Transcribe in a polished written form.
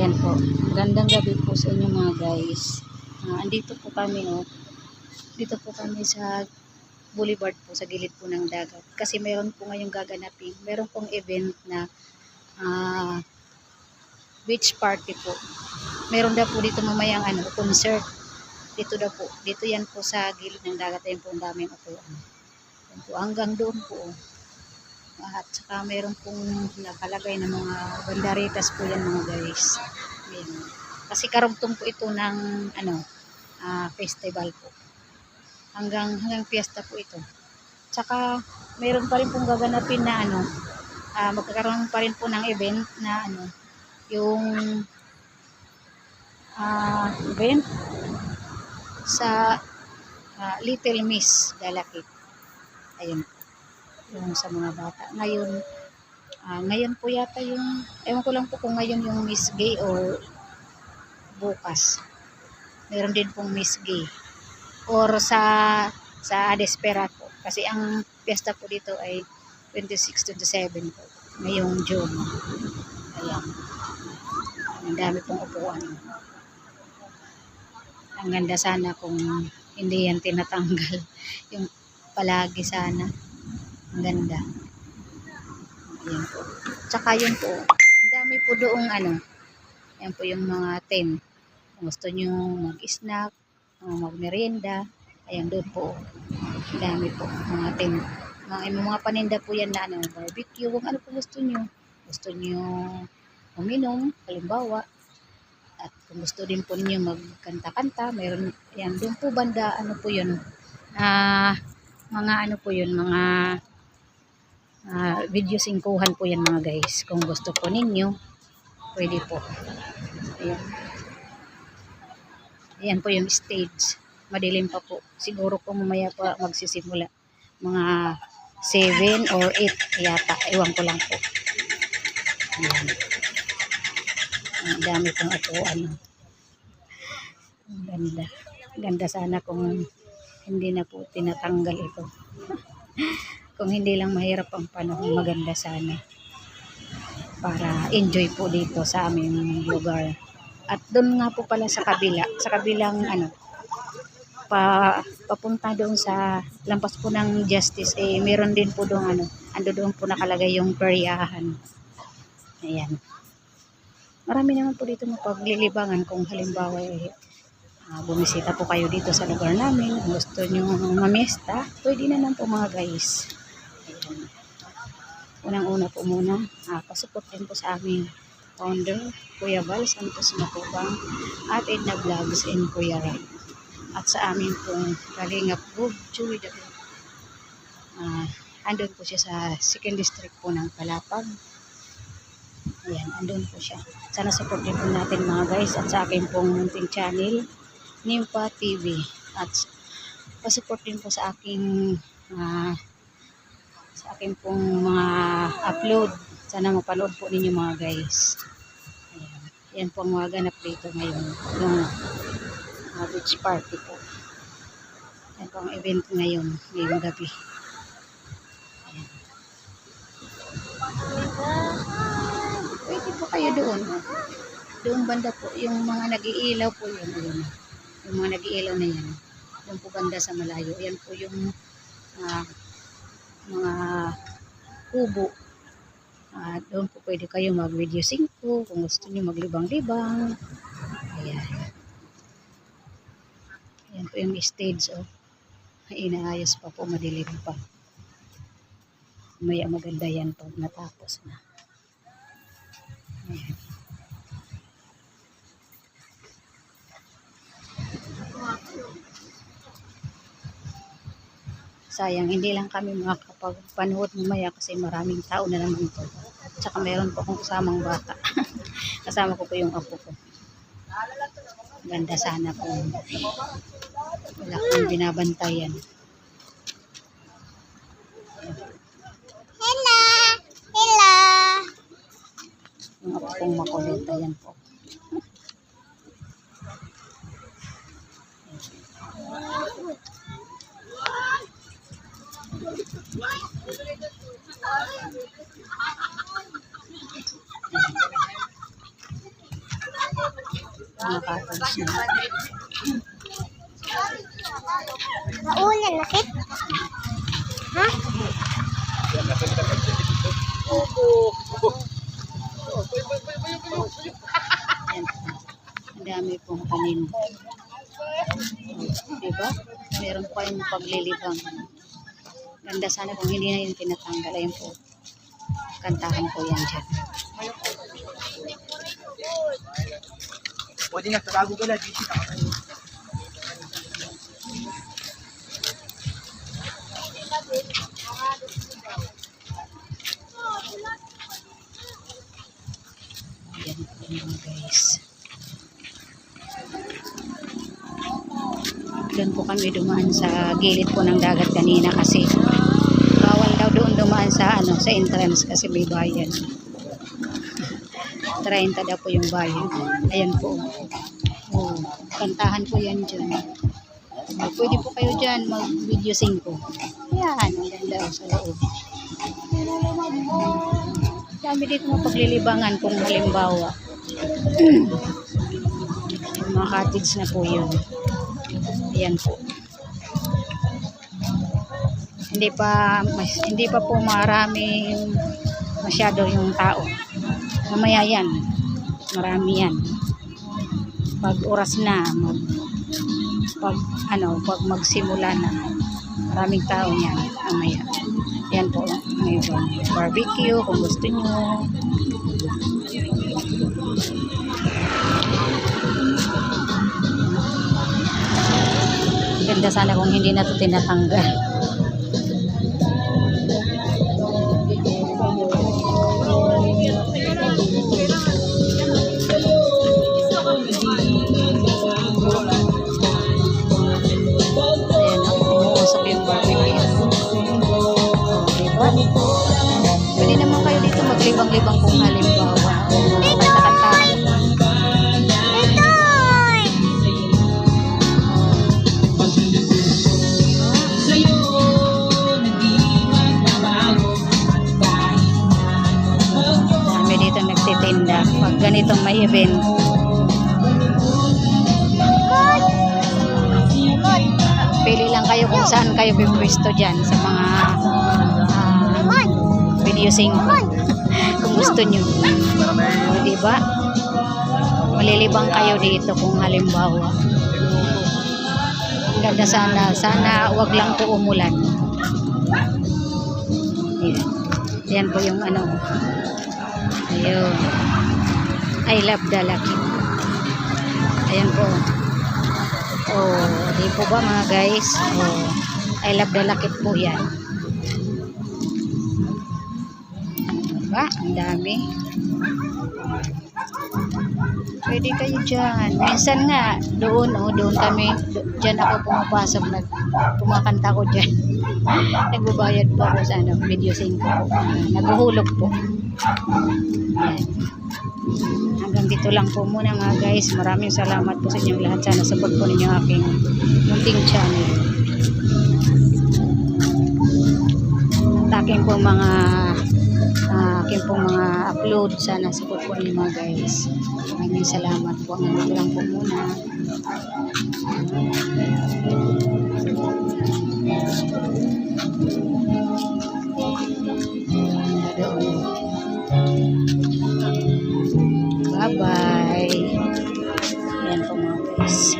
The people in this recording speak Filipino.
Ayan po. Gandang gabi po sa inyo mga guys. Andito po kami Dito po kami sa boulevard po sa gilid po ng dagat. Kasi meron po ngayong gaganapin. Meron pong event na beach party po. Meron daw po dito mamayang concert. Dito daw po. Dito yan po sa gilid ng dagat. Ayan po ang daming upuan. Ayan po, hanggang doon po. At saka meron pong nakalagay ng mga banderitas po yan mga guys. Ayan. Kasi karugtong po ito ng festival po. Hanggang fiesta po ito. Tsaka meron pa rin pong gaganapin na magkakaroon pa rin po ng event na yung event sa Little Miss Dalakit. Ayun po. Yung sa mga bata. Ngayon po yata yung, ewan ko lang po kung ngayon yung Miss Gay or bukas. Meron din pong Miss Gay. Or sa Despera po. Kasi ang fiesta po dito ay 26-27 po. Ngayong June. Ayan. Ang dami pong upuan. Ang ganda sana kung hindi yan tinatanggal. Yung palagi sana. Ang ganda. Ayan po. Tsaka yun po. Ang dami po doong ayan po yung mga tent. Kung gusto nyo mag-snack, mag-merienda, ayan doon po. Ang dami po. Mga tent. Mga paninda po yan na barbecue. Kung ano po gusto nyo. Gusto nyo uminom, halimbawa. At kung gusto din po ninyo magkanta-kanta, meron, ayan, doon po banda, po yun. Mga po yun, mga video singkuhan po yan mga guys. Kung gusto po ninyo, pwede po. Ayan. Ayan po yung stage. Madilim pa po. Siguro po mamaya pa magsisimula. Mga 7 or 8 yata. Ewan ko lang po. Ayan. Ang dami pong upuan. Ang ganda. Ganda sana kung hindi na po tinatanggal ito. Kung hindi lang mahirap ang panahon, maganda sana. Para enjoy po dito sa aming lugar. At doon nga po pala sa kabilang papunta doon sa lampas po ng Justice, meron din po doon ando doon po nakalagay yung peryahan. Ayan. Marami naman po dito mapaglilibangan kung halimbawa bumisita po kayo dito sa lugar namin. Kung gusto nyo mamiesta, pwede naman po mga guys. Ayan. Unang-una po muna, pasuport din po sa aming founder, Kuya Val Santos Matubang, at Edna Vlogs and Kuya Ray. At sa amin pong Kalingap Group, Chewy the Group. Andun po siya sa 2nd District po ng Palapag. Ayan, andun po siya. Sana support din po natin mga guys at sa akin pong munting channel, Nimpa TV. At pasupport din po sa aking pong mga upload. Sana mapanood po ninyo mga guys. Ayan. Yan po ang mga ganap dito ngayon. Yung beach party po. Yan po ang event ngayong gabi. Ayan. Pwede po kayo doon. Doon banda po. Yung mga nag-iilaw po yun. Ayan. Yung mga nag-iilaw na yan. Doon po banda sa malayo. Yan po yung mga kubo. Doon po pwede kayo mag-video 5 kung gusto niyo maglibang-libang. Ayan. Ayan po yung stage. Inaayos pa po, madilim pa. Maya maganda yan pag natapos na. Ayan. Sayang, hindi lang kami makakapagpanood mamaya kasi maraming tao na naman ito. Tsaka meron po akong kasamang bata. Kasama ko po yung apo ko. Ganda sana po. Wala kong binabantayan. Hello! Hello! Yung apo kong makulit. Ayan po. Mga cartoons na. Maulan na sit. Ha? Ayan. Ang dami pong tanim. Diba? Meron pa yung paglilibang. Ganda sana kung hindi na yung tinatanggal. Ayun po. Kantahan po yan dyan. Pwede nagtatago ka lang. Dito na kayo. Ayan po mga guys. Doon po kami dumaan sa gilid po ng dagat kanina kasi bawal daw doon dumaan sa sa entrance kasi may bayan. 30 daw po yung bayan. Ayan po. Oh, kantahan po yan dyan. Pwede po kayo dyan mag-video sing po. Yan, ang ganda sa loob. Dami dito mapaglilibangan kung halimbawa. Yung mga cottage na po yun. Ayan po. Hindi pa po maraming masyado yung tao. Mamaya yan. Marami yan. Pag oras na, pag magsimula na, maraming tao yan. Mamaya. Yan po. May barbecue kung gusto nyo. Ganda sana kung hindi na ito tinatanggal. Ayan na, umuusok yung barbecue. Oh, diba? Pwede naman kayo dito maglibang-libang kung halimbawa. Kanta-kantahan. Dami dito nagtitinda pag ganitong may event. Pili lang kayo kung saan kayo pipwesto dyan sa mga video sing kung gusto nyo. O, diba? Malilibang kayo dito kung halimbawa. Ang ganda sana. Sana wag lang po umulan. Ayan. Yan po yung ayun. I love the lucky. Ayan po. Oh, di po ba mga guys? Oh, I love the lucky po yan. Diba? Ang dami. Pwede kayo dyan. Minsan nga, doon kami, dyan ako pumapasok, kumakanta ko dyan. Nagbabayad po ako sa video sing ko. Naghuhulog po. Ayan. Hanggang dito lang po muna mga guys. Maraming salamat po sa inyong lahat. Sana support po ninyo aking munting channel. At aking po mga upload. Sana support po ninyo mga guys. Maraming salamat po. Hanggang dito lang po muna. Bye-bye. Ayan po mga guys.